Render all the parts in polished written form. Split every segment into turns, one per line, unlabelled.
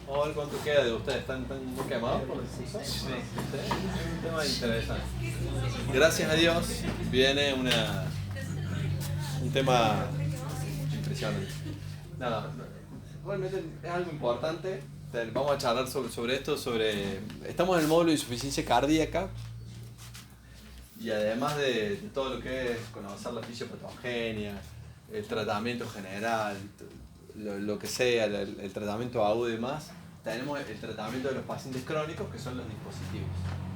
Vamos a ver cuánto queda de ustedes. ¿Están muy quemados por el curso? Sí. Es un tema interesante. Gracias a Dios viene un tema impresionante. Nada, realmente es algo importante. Vamos a charlar sobre esto, estamos en el módulo de insuficiencia cardíaca y además de todo lo que es conocer la fisiopatogenia, el tratamiento general, lo que sea, el tratamiento agudo y demás, tenemos el tratamiento de los pacientes crónicos, que son los dispositivos,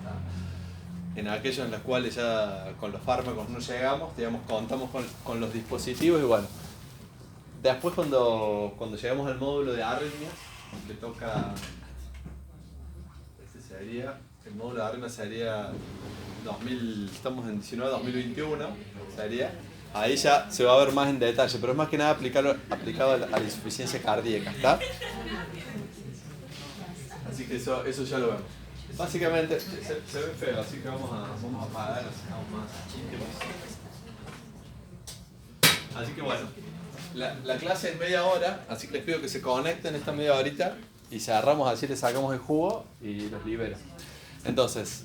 ¿tá? En aquellos en los cuales ya con los fármacos no llegamos, digamos, contamos con los dispositivos y bueno, después cuando llegamos al módulo de arritmias, le toca, el módulo de arritmias sería estamos en 19-2021, sería, ahí ya se va a ver más en detalle, pero es más que nada aplicado a la insuficiencia cardíaca, ¿está? Así que eso ya lo vemos. Básicamente, se ve feo, así que vamos a apagar, nos sacamos más íntimos. Así que bueno, la clase es media hora, así que les pido que se conecten esta media horita y cerramos así, les sacamos el jugo y los libero. Entonces,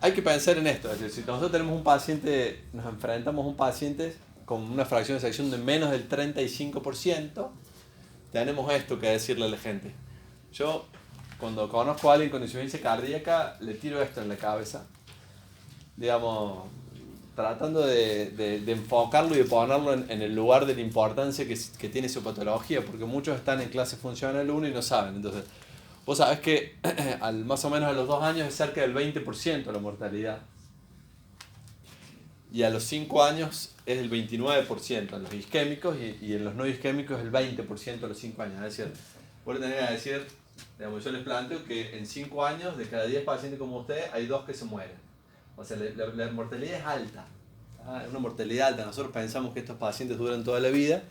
hay que pensar en esto, es decir, si nosotros tenemos un paciente, nos enfrentamos a un paciente con una fracción de sección de menos del 35%, tenemos esto que decirle a la gente. Yo, cuando conozco a alguien con insuficiencia cardíaca, le tiro esto en la cabeza, digamos, tratando de enfocarlo y de ponerlo en el lugar de la importancia que tiene su patología, porque muchos están en clase funcional 1 y no saben. Entonces, vos sabés que más o menos a los 2 años es cerca del 20% la mortalidad. Y a los 5 años es el 29% en los isquémicos y en los no isquémicos el 20% a los 5 años. Es decir, por tener que decir, digamos, yo les planteo que en 5 años de cada 10 pacientes como ustedes hay 2 que se mueren. O sea, la mortalidad es alta. Es una mortalidad alta. Nosotros pensamos que estos pacientes duran toda la vida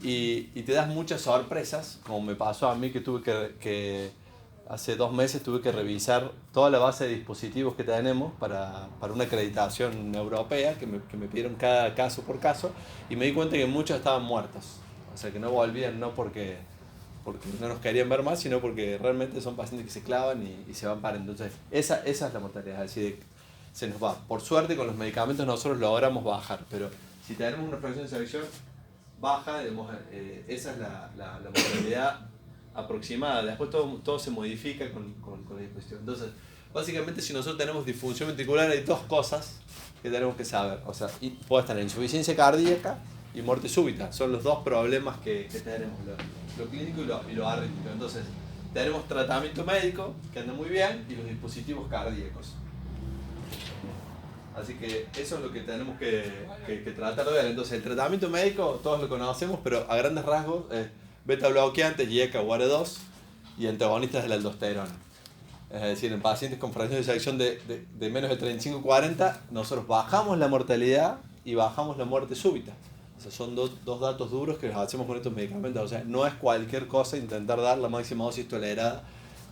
y te das muchas sorpresas, como me pasó a mí que tuve que hace 2 meses tuve que revisar toda la base de dispositivos que tenemos para una acreditación europea, que me pidieron cada caso por caso, y me di cuenta que muchos estaban muertos. O sea, que no volvían, no porque no nos querían ver más, sino porque realmente son pacientes que se clavan y se van para. Entonces, esa es la mortalidad, es decir, se nos va. Por suerte, con los medicamentos nosotros logramos bajar, pero si tenemos una fracción de selección baja, digamos, esa es la mortalidad aproximada. Después todo se modifica con la disposición. Entonces, básicamente, si nosotros tenemos disfunción ventricular, hay 2 cosas que tenemos que saber. O sea, puede estar en insuficiencia cardíaca y muerte súbita. Son los 2 problemas que tenemos, lo clínico y lo arrítmico. Entonces, tenemos tratamiento médico, que anda muy bien, y los dispositivos cardíacos. Así que eso es lo que tenemos que tratar de ver. Entonces, el tratamiento médico, todos lo conocemos, pero a grandes rasgos, beta bloqueantes, IECA, UAR2 y antagonistas de la aldosterona. Es decir, en pacientes con fracción de selección de menos de 35-40, nosotros bajamos la mortalidad y bajamos la muerte súbita. O sea, son dos datos duros que los hacemos con estos medicamentos. O sea, no es cualquier cosa intentar dar la máxima dosis tolerada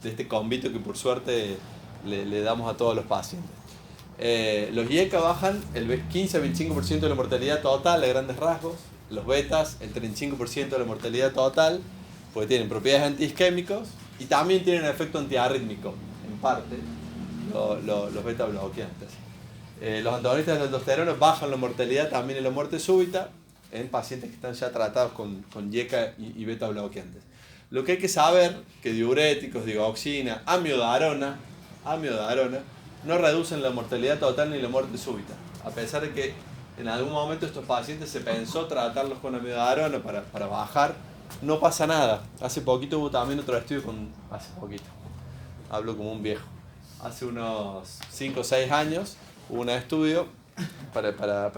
de este combito que por suerte le damos a todos los pacientes. Los IECA bajan el 15-25% de la mortalidad total a grandes rasgos. Los betas, el 35% de la mortalidad total, porque tienen propiedades antiisquémicos y también tienen efecto antiarrítmico, en parte, los beta bloqueantes. Los antagonistas de la aldosterona bajan la mortalidad también en la muerte súbita en pacientes que están ya tratados con IECA y beta bloqueantes. Lo que hay que saber que diuréticos, digoxina, amiodarona, no reducen la mortalidad total ni la muerte súbita, a pesar de que en algún momento estos pacientes se pensó tratarlos con amiodarona para bajar, no pasa nada. Hace poquito hubo también otro estudio hablo como un viejo, hace unos 5 o 6 años hubo un estudio para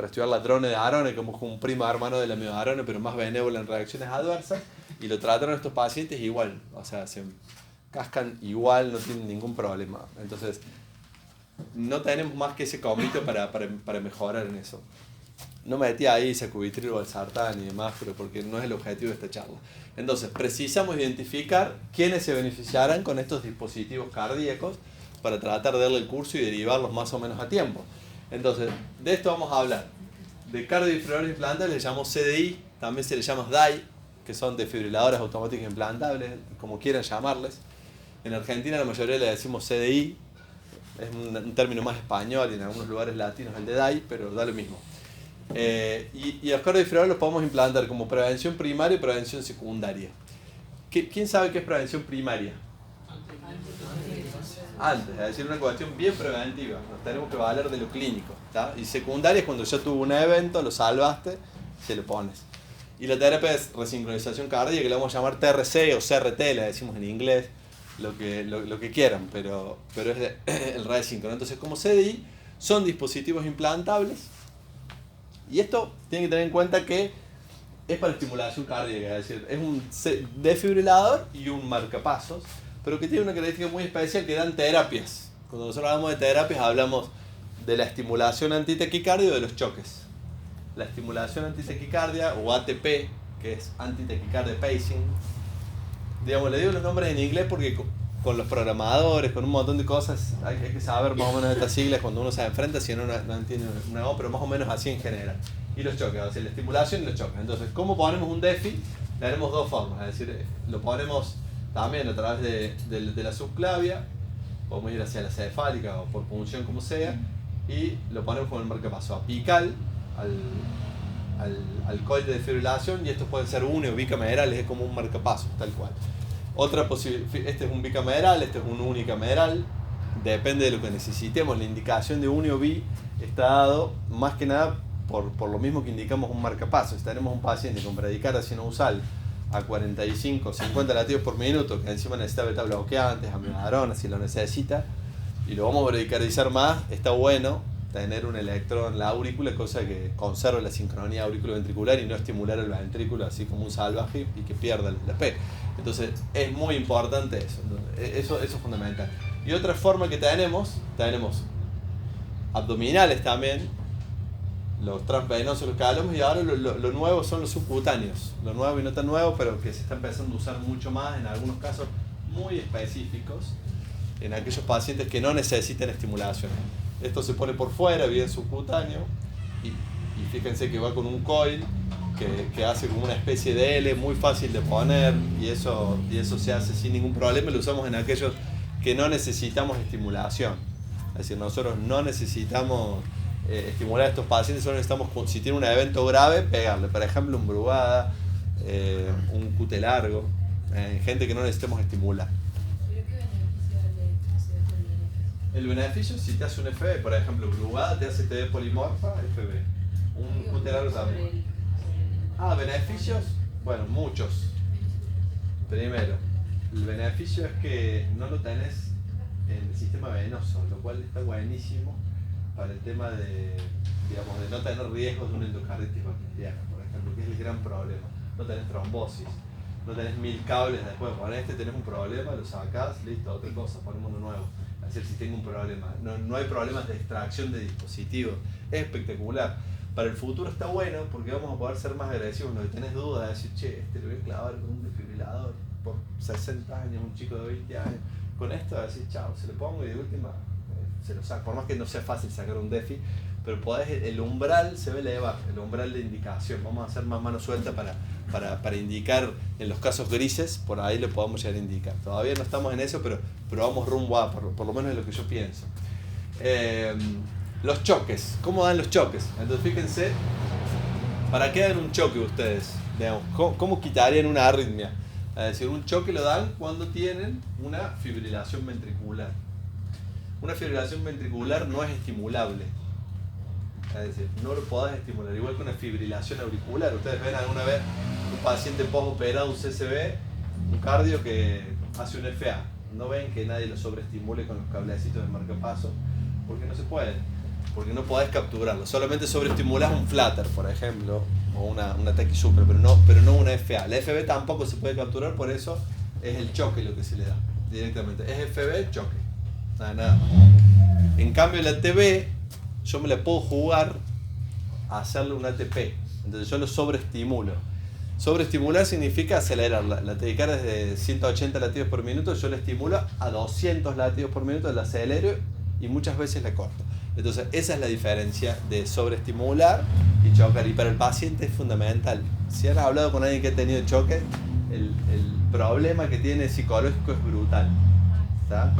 estudiar la dronedarona, como un primo hermano de la amiodarona, pero más benévola en reacciones adversas, y lo trataron a estos pacientes igual, o sea, se cascan igual, no tienen ningún problema. Entonces, no tenemos más que ese comito para mejorar en eso. No me metí ahí sacubitril o valsartán y demás, pero porque no es el objetivo de esta charla. Entonces, precisamos identificar quiénes se beneficiarán con estos dispositivos cardíacos para tratar de darle el curso y derivarlos más o menos a tiempo. Entonces, de esto vamos a hablar. De cardiofibriladores implantables le llamamos CDI, también se le llama DAI, que son desfibriladores automáticos implantables, como quieran llamarles. En Argentina la mayoría le decimos CDI, es un término más español, y en algunos lugares latinos el de DAI, pero da lo mismo. Y los cardiodesfibriladores los podemos implantar como prevención primaria y prevención secundaria. ¿Quién sabe qué es prevención primaria? Antes, es decir, una cuestión bien preventiva, nos tenemos que valer de lo clínico, ¿tá? Y secundaria es cuando ya tuvo un evento, lo salvaste, se lo pones. Y la terapia es resincronización cardíaca, que le vamos a llamar TRC o CRT, le decimos en inglés, lo que quieran, pero es el resíncrono. Entonces, como CDI, son dispositivos implantables, y esto tienen que tener en cuenta que es para estimulación cardíaca, es decir, es un desfibrilador y un marcapasos, pero que tiene una característica muy especial, que dan terapias. Cuando nosotros hablamos de terapias, hablamos de la estimulación antitaquicardia o de los choques. La estimulación antitaquicardia, o ATP, que es antitaquicardia pacing. Digamos, le digo los nombres en inglés porque con los programadores, con un montón de cosas, hay que saber más o menos estas siglas cuando uno se enfrenta, si no entiende una O, pero más o menos así en general. Y los choques, o sea, la estimulación y los choques. Entonces, ¿cómo ponemos un DEFI? Le haremos dos formas, es decir, lo ponemos también a través de la subclavia, podemos ir hacia la cefálica o por punción como sea, y lo ponemos con el marcapaso apical al coil de desfibrilación, y estos pueden ser uni o bicamerales, es como un marcapaso, tal cual. Otra posibilidad, este es un bicameral, este es un unicameral, depende de lo que necesitemos. La indicación de uni o bi está dado más que nada por lo mismo que indicamos un marcapaso. Si tenemos un paciente con bradicardia sinusal a 45, 50 latidos por minuto, que encima necesita beta bloqueantes, amiodarona si lo necesita, y lo vamos a bradicardizar más, está bueno tener un electrodo en la aurícula, cosa que conserve la sincronía auriculoventricular y no estimular el ventrículo así como un salvaje y que pierda el P. Entonces es muy importante eso es fundamental. Y otra forma que tenemos abdominales también, los transvenosos, los que hablamos, y ahora lo nuevo son los subcutáneos. Lo nuevo y no tan nuevo, pero que se está empezando a usar mucho más en algunos casos muy específicos, en aquellos pacientes que no necesitan estimulación. Esto se pone por fuera, bien subcutáneo, y fíjense que va con un coil que hace como una especie de L, muy fácil de poner, y eso se hace sin ningún problema. Lo usamos en aquellos que no necesitamos estimulación. Es decir, nosotros no necesitamos estimular a estos pacientes, solo necesitamos, si tiene un evento grave, pegarle. Por ejemplo, un brugada, un cute largo, gente que no necesitemos estimular. El beneficio, si te hace un FB, por ejemplo, brugada te hace TB polimorfa, FB. Un cute largo también. Beneficios, bueno, muchos. Primero, el beneficio es que no lo tenés en el sistema venoso, lo cual está buenísimo para el tema de no tener riesgos de una endocarditis bacteriana, por ejemplo, que es el gran problema. No tenés trombosis, no tenés 1000 cables después de poner tenés un problema, lo sacás, listo, otra cosa, ponemos uno nuevo. Es decir, si tengo un problema, no hay problemas de extracción de dispositivos, es espectacular. Para el futuro está bueno porque vamos a poder ser más agresivos. No tenés dudas de decir, che, lo voy a clavar con un desfibrilador por 60 años, un chico de 20 años. Con esto decir, chao, se lo pongo y de última se lo saco. Por más que no sea fácil sacar un DEFI, pero el umbral se va a elevar, el umbral de indicación. Vamos a hacer más mano suelta para indicar en los casos grises, por ahí lo podemos llegar a indicar. Todavía no estamos en eso, pero vamos rumbo a, por lo menos es lo que yo pienso. Los choques, ¿cómo dan los choques? Entonces fíjense, ¿para qué dan un choque ustedes? Digamos, ¿cómo quitarían una arritmia? Es decir, un choque lo dan cuando tienen una fibrilación ventricular. Una fibrilación ventricular no es estimulable. Es decir, no lo podés estimular. Igual que una fibrilación auricular. Ustedes ven alguna vez un paciente postoperado, un CCB, un cardio que hace un FA. No ven que nadie lo sobreestimule con los cablecitos de marcapaso, porque no se puede. Porque no podés capturarlo. Solamente sobreestimulás un flutter, por ejemplo, o una taquisupra, pero no una FA. La FB tampoco se puede capturar, por eso es el choque lo que se le da directamente. Es FB, choque. Nada más. En cambio, la TB, yo me la puedo jugar a hacerle un ATP. Entonces yo lo sobreestimulo. Sobreestimular significa acelerar. La taquicardia es de 180 latidos por minuto, yo la estimulo a 200 latidos por minuto, la acelero y muchas veces la corto. Entonces esa es la diferencia de sobreestimular y chocar. Y para el paciente es fundamental. Si han hablado con alguien que ha tenido choque, el problema que tiene psicológico es brutal. ¿Tá?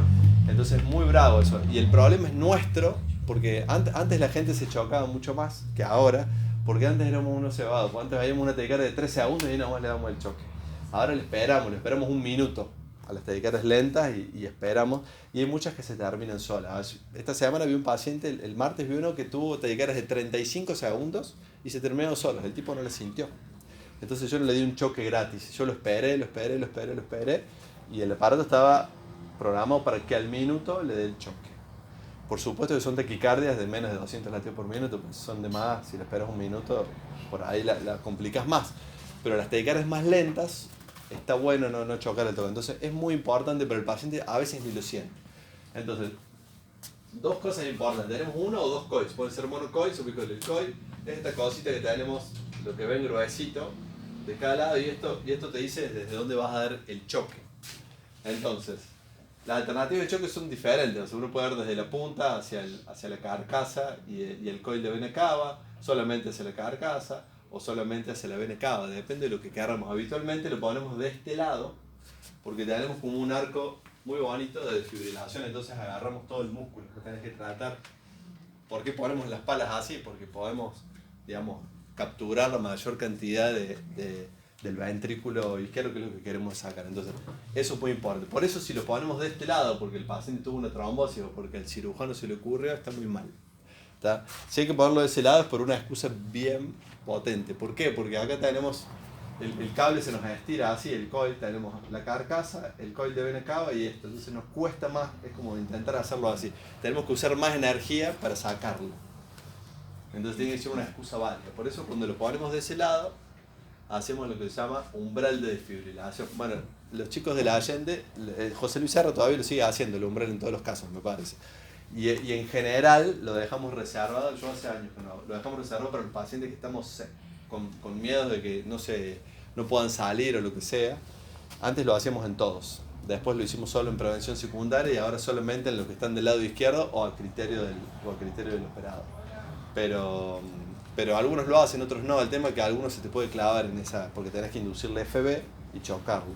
Entonces es muy bravo eso. Y el problema es nuestro, porque antes la gente se chocaba mucho más que ahora, porque antes éramos unos cebados. Antes veíamos una taquicardia de 3 segundos y nada más le damos el choque. Ahora le esperamos un minuto a las taquicardias lentas y esperamos. Y hay muchas que se terminan solas. Esta semana vi un paciente, el martes vi uno que tuvo taquicardias de 35 segundos y se terminó solos. El tipo no le sintió. Entonces yo no le di un choque gratis. Yo lo esperé y el aparato estaba programado para que al minuto le dé el choque. Por supuesto que son taquicardias de menos de 200 latidos por minuto, pues son de más, si le esperas un minuto, por ahí la complicas más. Pero las taquicardias más lentas, está bueno no chocar el toque. Entonces es muy importante, pero el paciente a veces ni lo siente. Entonces, dos cosas importantes. Tenemos uno o dos coils. Pueden ser monocoils o bicoil. El coil es esta cosita que tenemos, lo que ven gruesito, de cada lado, y esto te dice desde dónde vas a dar el choque. Entonces, las alternativas de choque son diferentes. O sea, uno puede dar desde la punta hacia la carcasa y el coil de vena cava, solamente hacia la carcasa o solamente hacia la vena cava. Depende de lo que queramos. Habitualmente lo ponemos de este lado porque tenemos como un arco muy bonito de desfibrilación. Entonces agarramos todo el músculo que tenés que tratar. ¿Por qué ponemos las palas así? Porque podemos, digamos, capturar la mayor cantidad del ventrículo izquierdo, que es lo que queremos sacar. Entonces, eso es muy importante. Por eso, si lo ponemos de este lado, porque el paciente tuvo una trombosis o porque el cirujano se le ocurrió, está muy mal. ¿Tá? Si hay que ponerlo de ese lado es por una excusa bien potente. ¿Por qué? Porque acá tenemos el cable, se nos estira así, el coil, tenemos la carcasa, el coil de vena cava y esto. Entonces nos cuesta más, es como intentar hacerlo así. Tenemos que usar más energía para sacarlo. Entonces tiene que ser una excusa válida. Por eso cuando lo ponemos de ese lado, hacemos lo que se llama umbral de desfibrilación. Bueno, los chicos de la Allende, José Luis Serra todavía lo sigue haciendo, el umbral en todos los casos, me parece. Y en general lo dejamos reservado, yo hace años que no, lo dejamos reservado para los pacientes que estamos con miedo de que no puedan salir o lo que sea. Antes lo hacíamos en todos. Después lo hicimos solo en prevención secundaria y ahora solamente en los que están del lado izquierdo o a criterio del operador. Pero algunos lo hacen, otros no. El tema es que a algunos se te puede clavar en esa, porque tenés que inducirle FB y chocarlo.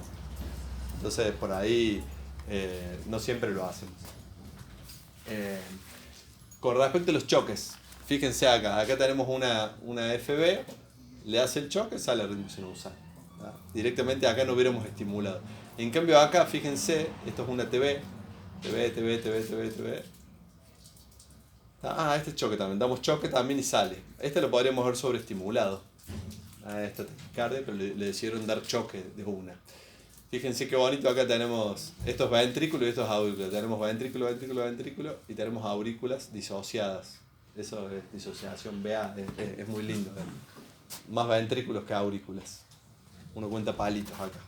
Entonces por ahí no siempre lo hacemos. Con respecto a los choques, fíjense acá tenemos una FB, le hace el choque, sale el ritmo sinusal. Directamente acá no hubiéramos estimulado. En cambio acá, fíjense, esto es una TV. Este choque también, damos choque también y sale. Este lo podríamos haber sobreestimulado a esta taquicardia, pero le decidieron dar choque de una. Fíjense qué bonito, acá tenemos estos ventrículos y estos aurículos. Tenemos ventrículo y tenemos aurículas disociadas. Eso es disociación BA, es muy lindo. Más ventrículos que aurículas. Uno cuenta palitos acá.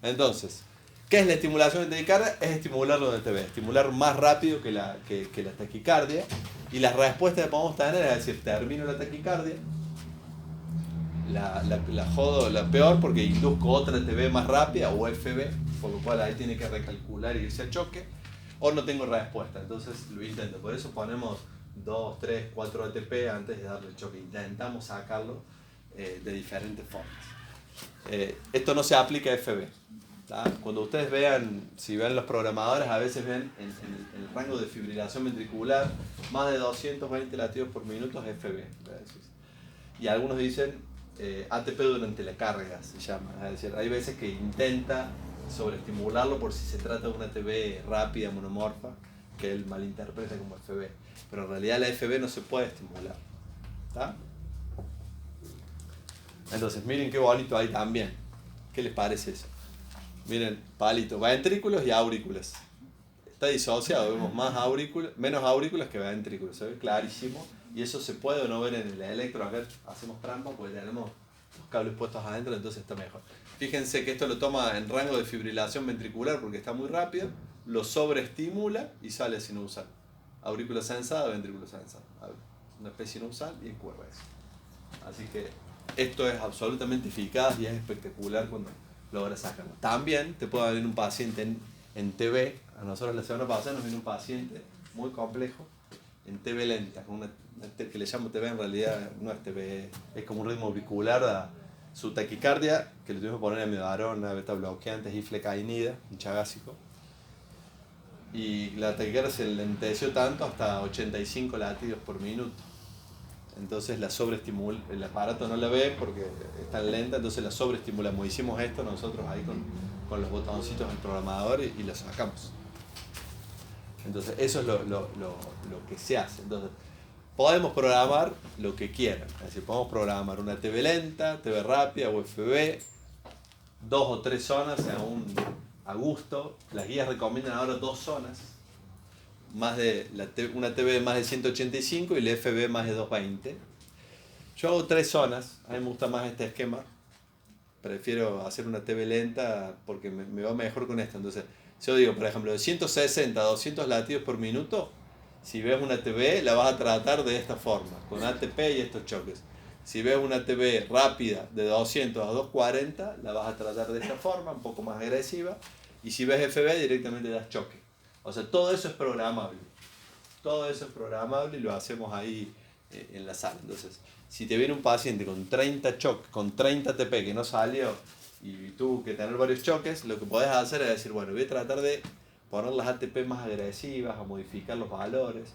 Entonces, ¿qué es la estimulación de taquicardia? Es estimular donde te ve, estimular más rápido que la taquicardia. Y las respuestas que podemos tener es decir, termino la taquicardia, la jodo la peor porque induzco otra TV más rápida o FB, por lo cual ahí tiene que recalcular y irse al choque, o no tengo respuesta, entonces lo intento. Por eso ponemos 2, 3, 4 ATP antes de darle el choque. Intentamos sacarlo de diferentes formas. Esto no se aplica a FB. ¿Tá? Cuando ustedes vean, si ven los programadores, a veces ven en el rango de fibrilación ventricular más de 220 latidos por minuto es FB. Y algunos dicen ATP durante la carga, se llama. Es decir, hay veces que intenta sobreestimularlo por si se trata de una ATP rápida, monomorfa, que él malinterpreta como FB. Pero en realidad la FB no se puede estimular. ¿Tá? Entonces, miren qué bonito ahí también. ¿Qué les parece eso? Miren, palitos, ventrículos y aurículas. Está disociado, vemos menos aurículas que ventrículos, se ve clarísimo. Y eso se puede o no ver en el electro. Acá hacemos trampa porque tenemos los cables puestos adentro, entonces está mejor. Fíjense que esto lo toma en rango de fibrilación ventricular porque está muy rápido, lo sobreestimula y sale sinusal. Aurícula sensada, ventrículo sensado. Una especie sinusal y curva eso. Así que esto es absolutamente eficaz y es espectacular cuando logra sacarlo. También te puede venir un paciente en TV. A nosotros la semana pasada nos vino un paciente muy complejo en TV lenta, que le llamo TV, en realidad no es TV, es como un ritmo auricular, su taquicardia, que le tuvimos que poner amiodarona, beta bloqueantes y flecainida, un chagásico. Y la taquicardia se lenteció tanto hasta 85 latidos por minuto. Entonces la sobreestimula, el aparato no la ve porque es tan lenta, entonces la sobreestimulamos. Hicimos esto nosotros ahí con los botoncitos del programador y lo sacamos. Entonces eso es lo que se hace. Entonces podemos programar lo que quieran. Es decir, podemos programar una TV lenta, TV rápida, UFB, 2 o 3 zonas a gusto. Las guías recomiendan ahora 2 zonas. Una TV más de 185 y la FB más de 220. Yo hago 3 zonas, a mí me gusta más este esquema. Prefiero hacer una TV lenta porque me va mejor con esto. Entonces, yo digo, por ejemplo, de 160 a 200 latidos por minuto, si ves una TV la vas a tratar de esta forma, con ATP y estos choques. Si ves una TV rápida de 200 a 240, la vas a tratar de esta forma, un poco más agresiva. Y si ves FB, directamente das choque. O sea, todo eso es programable. Todo eso es programable y lo hacemos ahí en la sala. Entonces, si te viene un paciente con 30 choques, con 30 TP que no salió y tuvo que tener varios choques, lo que podés hacer es decir, bueno, voy a tratar de poner las ATP más agresivas o modificar los valores.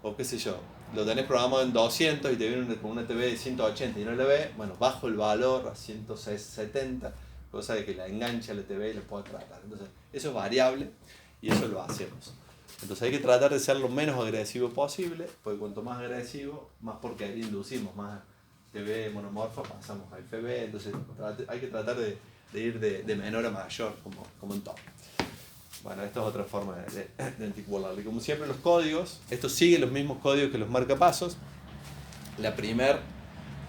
O qué sé yo, lo tenés programado en 200 y te viene con una TV de 180 y no le ve, bueno, bajo el valor a 170, cosa de que la enganche a la TV y la pueda tratar. Entonces, eso es variable. Y eso lo hacemos. Entonces hay que tratar de ser lo menos agresivo posible, porque cuanto más agresivo, más porquería inducimos, más TV monomorfa pasamos a FB, entonces hay que tratar de ir de menor a mayor, como en todo. Bueno, esta es otra forma de anticoagularle. Como siempre los códigos, esto sigue los mismos códigos que los marcapasos. La primera,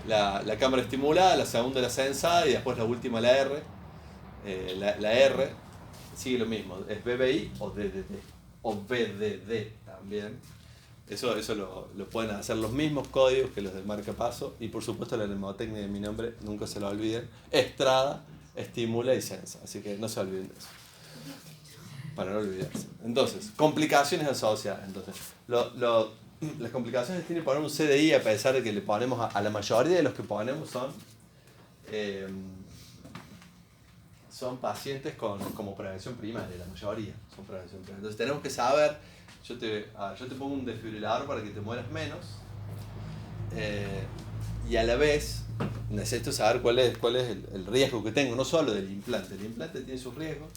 la cámara estimulada, la segunda la sensada y después la última la R. La R sigue lo mismo, es BBI o DDD, o BDD también. Eso lo pueden hacer los mismos códigos que los del marcapaso y por supuesto la mnemotecnia de mi nombre, nunca se lo olviden, Estrada, estimula y sensa, así que no se olviden de eso, para no olvidarse. Entonces, complicaciones asociadas. Entonces, las complicaciones tienen que poner un CDI a pesar de que le ponemos a la mayoría de los que ponemos son pacientes como prevención primaria, la mayoría son prevención primaria. Entonces tenemos que saber, yo te pongo un desfibrilador para que te mueras menos, y a la vez necesito saber cuál es el riesgo que tengo, no solo del implante. El implante tiene sus riesgos,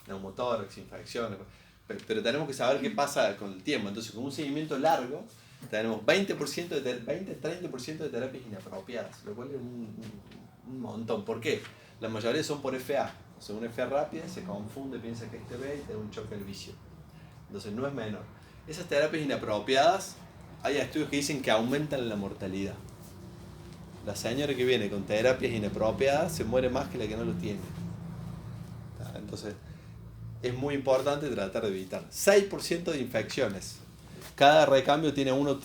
neumotórax, infecciones, pero tenemos que saber qué pasa con el tiempo. Entonces con un seguimiento largo tenemos 20%, 20-30% de terapias inapropiadas, lo cual es un montón. ¿Por qué? La mayoría son por FA. O sea, una FA rápida se confunde, piensa que es TB y te da un choque al vicio. Entonces no es menor. Esas terapias inapropiadas, hay estudios que dicen que aumentan la mortalidad. La señora que viene con terapias inapropiadas se muere más que la que no lo tiene. Entonces es muy importante tratar de evitar. 6% de infecciones. Cada recambio tiene 1 a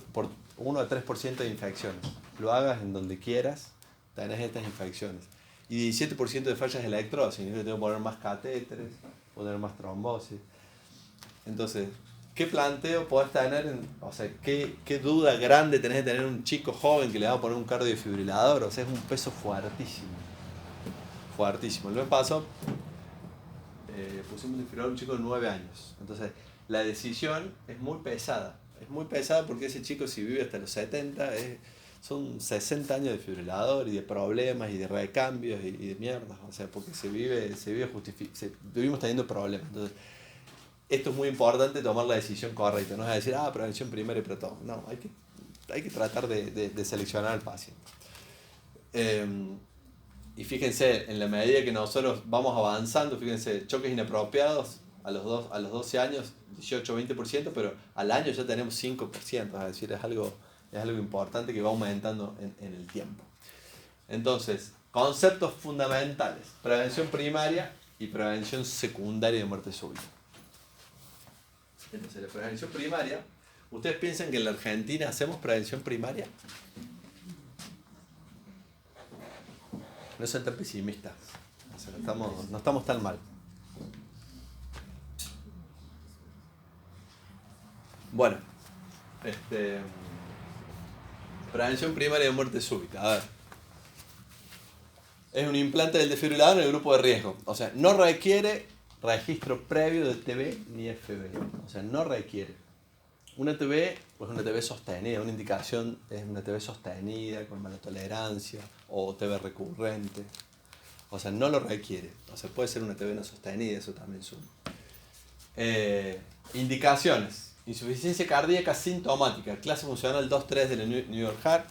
3% de infecciones. Lo hagas en donde quieras, tenés estas infecciones. Y 17% de fallas de electrodos, significa que tengo que poner más catéteres, poner más trombosis. Entonces, ¿qué planteo podés tener? O sea, ¿qué duda grande tenés de tener un chico joven que le va a poner un cardiofibrilador? O sea, es un peso fuertísimo. Fuertísimo. El mes pasado pusimos un desfibrilador a un chico de 9 años. Entonces, la decisión es muy pesada. Es muy pesada porque ese chico, si vive hasta los 70, son 60 años de desfibrilador y de problemas y de recambios y de mierdas, o sea, porque vivimos teniendo problemas. Entonces, esto es muy importante, tomar la decisión correcta, no es decir, prevención primaria para todo. No, hay que tratar de seleccionar al paciente. Y fíjense, en la medida que nosotros vamos avanzando, fíjense, choques inapropiados a los 12 años, 18-20%, pero al año ya tenemos 5%, es decir, es algo importante que va aumentando en el tiempo. Entonces, conceptos fundamentales: prevención primaria y prevención secundaria de muerte súbita. Entonces, la prevención primaria, ¿ustedes piensan que en la Argentina hacemos prevención primaria? No sean tan pesimistas, o sea, no estamos tan mal. Bueno, Prevención primaria de muerte súbita. A ver. Es un implante del desfibrilador en el grupo de riesgo. O sea, no requiere registro previo de TB ni FB. O sea, no requiere. Una TB, pues una TB sostenida, una indicación es una TB sostenida con mala tolerancia o TB recurrente. O sea, no lo requiere. O sea, puede ser una TB no sostenida, eso también suma. Indicaciones. Insuficiencia cardíaca sintomática, clase funcional 2-3 de la New York Heart,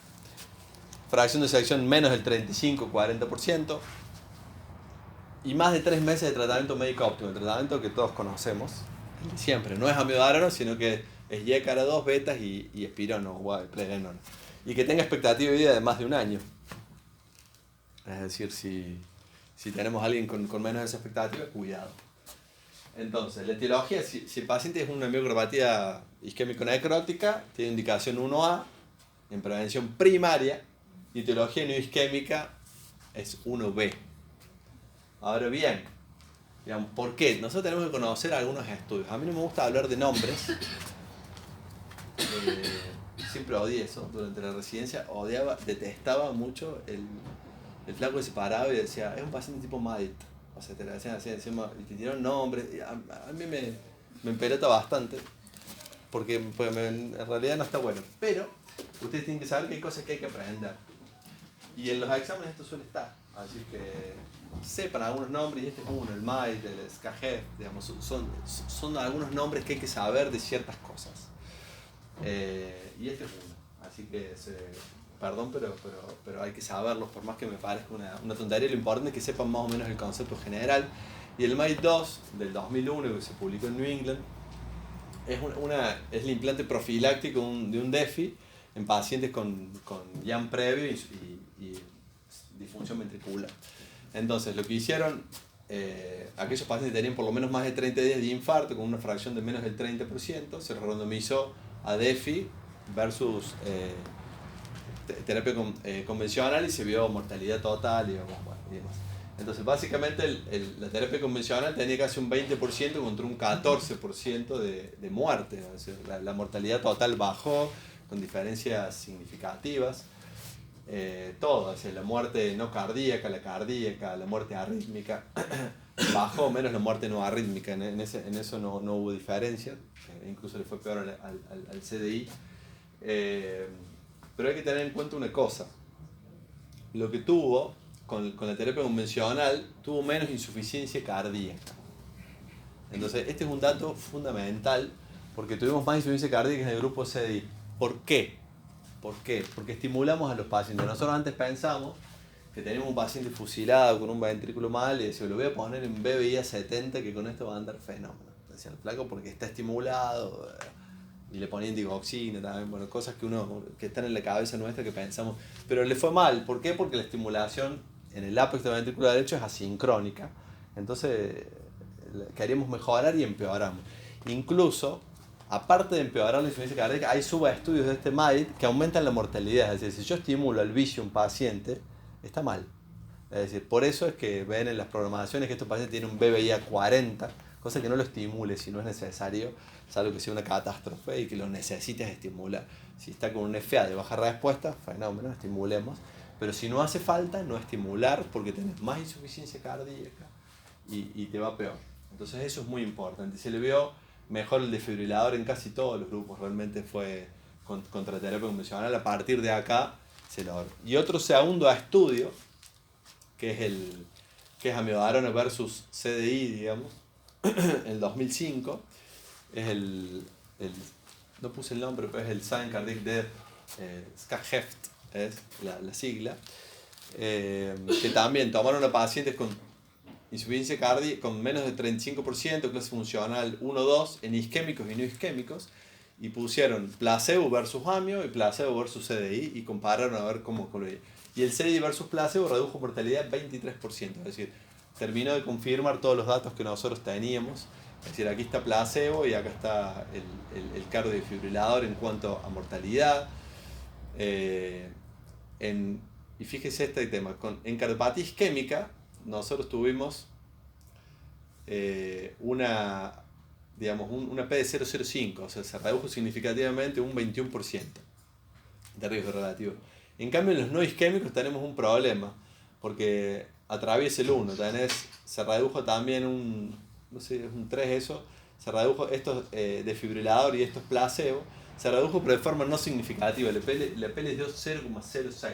fracción de sección menos del 35-40% y más de 3 meses de tratamiento médico óptimo, el tratamiento que todos conocemos, el de siempre. No es amiodarona, sino que es YECARA 2, betas y espirona o plegenona. Y que tenga expectativa de vida de más de un año. Es decir, si tenemos a alguien con menos de esa expectativa, cuidado. Entonces, la etiología, si el paciente es una miocardopatía isquémico-necrótica, tiene indicación 1A, en prevención primaria, y etiología no isquémica es 1B. Ahora bien, digamos, ¿por qué? Nosotros tenemos que conocer algunos estudios. A mí no me gusta hablar de nombres. Siempre odié eso durante la residencia. Detestaba mucho el flaco que se paraba y decía, es un paciente tipo MADIT. O sea, te lo decían así encima y te tiraron nombres. A mí me empelota bastante. Porque en realidad no está bueno. Pero ustedes tienen que saber que hay cosas que hay que aprender. Y en los exámenes esto suele estar. Así que sepan algunos nombres, y este es uno, el MAIT, el SKG, digamos, son algunos nombres que hay que saber de ciertas cosas. Y este es uno. Así que, perdón, pero hay que saberlos, por más que me parezca una tontería. Lo importante es que sepan más o menos el concepto general. Y el MAIT 2 del 2001, que se publicó en New England, es el implante profiláctico de un DEFI en pacientes con YAM previo y disfunción ventricular. Entonces, lo que hicieron, aquellos pacientes que tenían por lo menos más de 30 días de infarto con una fracción de menos del 30%, se randomizó a DEFI versus terapia convencional y se vio mortalidad total y demás. Entonces, básicamente, la terapia convencional tenía casi un 20% contra un 14% de muerte. Es decir, la mortalidad total bajó con diferencias significativas. Todo, es decir, la muerte no cardíaca, la muerte arrítmica, bajó menos la muerte no arrítmica. En eso no hubo diferencia. Incluso le fue peor al CDI. Pero hay que tener en cuenta una cosa. Lo que tuvo con la terapia convencional, tuvo menos insuficiencia cardíaca. Entonces, este es un dato fundamental porque tuvimos más insuficiencia cardíaca en el grupo CDI. ¿Por qué? ¿Por qué? Porque estimulamos a los pacientes. Nosotros antes pensamos que teníamos un paciente fusilado con un ventrículo mal y decíamos, lo voy a poner en BBI a 70 que con esto va a andar fenómeno. Decían el flaco porque está estimulado. Y le ponían digoxina también, bueno, cosas que están en la cabeza nuestra que pensamos. Pero le fue mal. ¿Por qué? Porque la estimulación en el ápex del ventrículo derecho es asincrónica. Entonces queríamos mejorar y empeoramos. Incluso, aparte de empeorar la insuficiencia cardíaca, hay subestudios de este MAIT que aumentan la mortalidad. Es decir, si yo estimulo al vicio a un paciente, está mal. Es decir, por eso es que ven en las programaciones que estos pacientes tienen un BBI a 40, cosa que no lo estimule si no es necesario, salvo que sea una catástrofe y que lo necesites estimular. Si está con un FA de baja respuesta, fenómeno, estimulemos. Pero si no hace falta, no estimular porque tenés más insuficiencia cardíaca y te va peor. Entonces eso es muy importante. Se le vio mejor el desfibrilador en casi todos los grupos, realmente fue contra terapia convencional. A partir de acá se logró. Y otro segundo estudio, que es amiodarona versus CDI, digamos, en el 2005, es no puse el nombre, pero es el Sudden Cardiac Death, SCAHEFT es la sigla, que también tomaron a pacientes con insuficiencia cardíaca con menos de 35%, clase funcional 1-2, en isquémicos y no isquémicos, y pusieron placebo versus amio y placebo versus CDI y compararon a ver cómo veía. Y el CDI versus placebo redujo mortalidad 23%, es decir, terminó de confirmar todos los datos que nosotros teníamos. Es decir, aquí está placebo y acá está el cardiofibrilador en cuanto a mortalidad. Y fíjese este tema, en cardiopatía isquémica nosotros tuvimos una digamos, una P de 0,05, o sea, se redujo significativamente un 21% de riesgo relativo. En cambio, en los no isquémicos tenemos un problema, porque atraviesa el 1, se redujo también no sé, es un 3 eso, se redujo estos desfibrilador y estos placebo, se redujo pero de forma no significativa, la P les dio 0,06.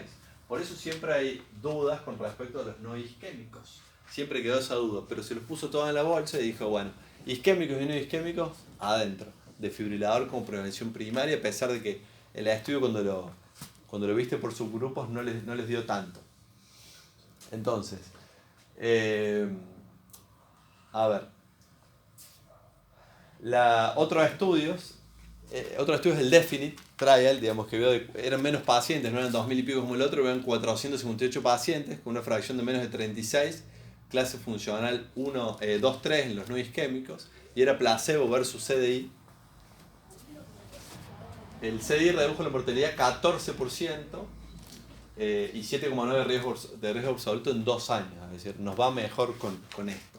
Por eso siempre hay dudas con respecto a los no isquémicos. Siempre quedó esa duda, pero se los puso todo en la bolsa y dijo, bueno, isquémicos y no isquémicos, adentro. Desfibrilador como prevención primaria, a pesar de que el estudio cuando lo viste por subgrupos no les dio tanto. Entonces, a ver, otros estudios es el Definite Trial, digamos que eran menos pacientes, no eran 2000 y pico como el otro, eran 458 pacientes con una fracción de menos de 36, clase funcional 2-3 en los no isquémicos, y era placebo versus CDI. El CDI redujo la mortalidad 14% y 7,9% de riesgo absoluto en 2 años, es decir, nos va mejor con esto.